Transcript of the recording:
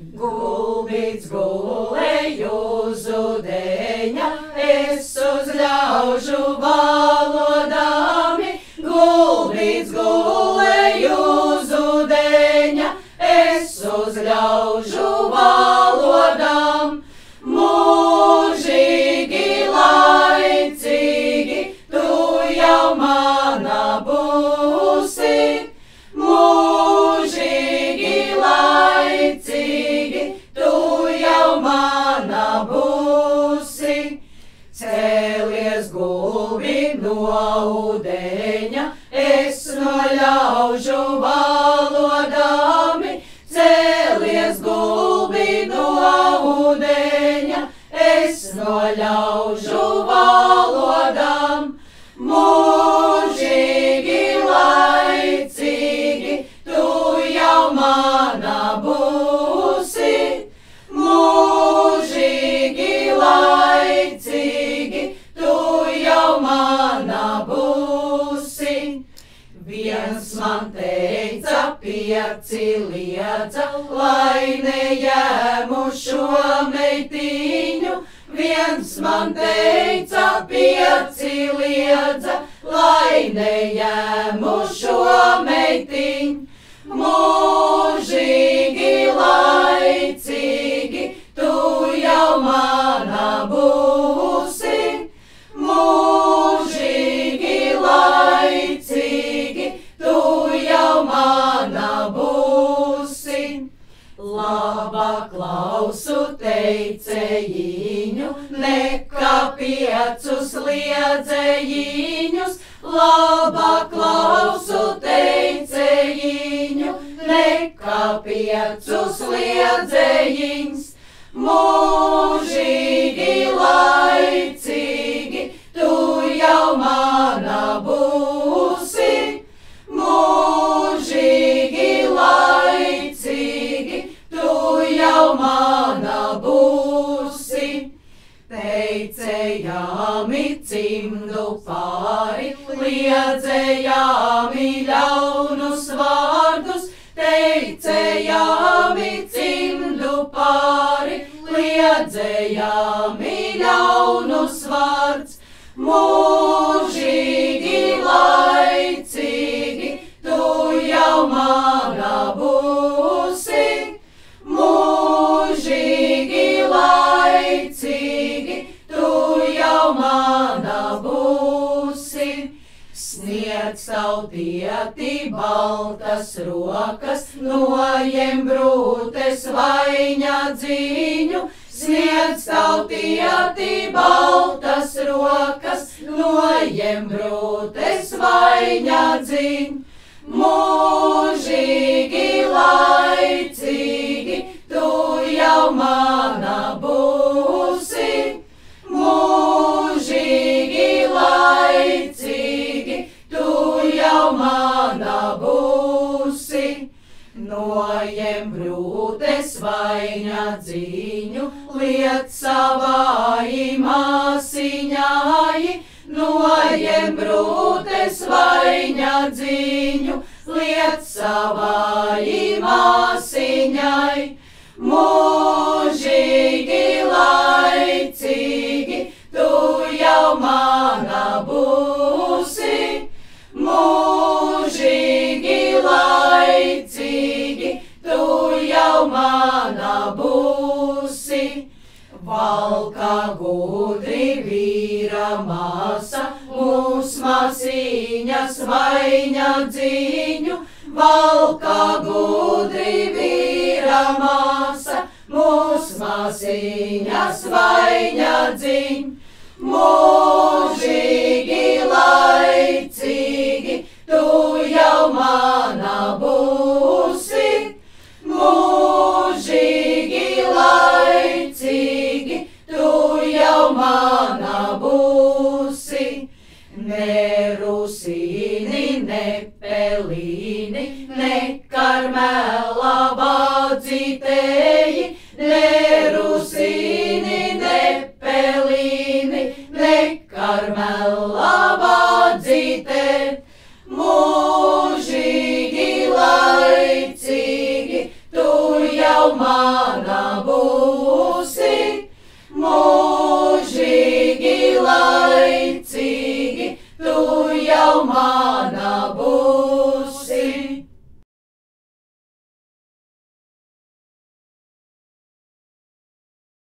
Gulbīts gulēju uz ūdeņa, es uz ļaužu valodami. Gulbīts gulēju uz ūdeņa, es uz ļaužu valodam. Mūžīgi, laicīgi, tu jau mana būsi. Mūžīgi, laicīgi, tu jau mana būsi. Cēlies gulbi no ūdeņa, es no ļaužu valodami. Cēlies gulbi no ūdeņa, es no ļaužu valodam. Mūžīgi, laicīgi, tu jau mana būsi. Mūžīgi, laicīgi, tu jau mana būsi. Viens man teica, pieci liedza, lai neņemu šo meitiņu. Viens man teica, pieci liedza, lai neņemu šo meitiņu. Mūžīgi, laicīgi, tu jau mana būsi. Mūžīgi, laicīgi, tu jau mana būsi. Labāk klausu teicējiņu, nekā piecus liedzējiņus. Labāk klausu teicējiņu, nekā piecus liedzējiņus. Mūžīgi, laicīgi, tu jau mana būsi. Mūžīgi, laicīgi, tu jau mana būsi. Teicējāmi cimdu pāri, liedzējāmi ļaunus vārdus. Teicējāmi cimdu pāri, liedzējāmi ļaunus vārdus. Mūžīgi, laicīgi, tu jau mana būsi. Mūžīgi, laicīgi, tu jau mana būsi. Sniedz tautieti baltas rokas, nojem brūtes vaiņa dziņu. Sniedz tautieti baltas rokas, nojem brūtes vaiņa dziņu. Mūžīgi, laicīgi, tu jau mana būsi. Mūžīgi, laicīgi, tu jau mana būsi. Nojem brūtes vaiņa dziņu, liec savai māsiņai. Nojem brūtes vaiņa dziņu, liec savai māsiņai. Mūžīgi, laicīgi, tu jau mana būsi. Mūžīgi, laicīgi, tu jau mana būsi. Valka gudri vīra māsa, mūs māsiņas vaiņa dziņu. Valka gudri vīra māsa, mūs māsiņas vaiņa dziņu. Mūžīgi, laicīgi, tu jau mana būsi. Mūžīgi, laicīgi, tu jau mana būsi. Ne rusīni, ne pelīni, ne karmela bādzītēji. Ne rusīni, ne pelīni, ne karmela bādzītēji. Mūžīgi, laicīgi, tu jau man.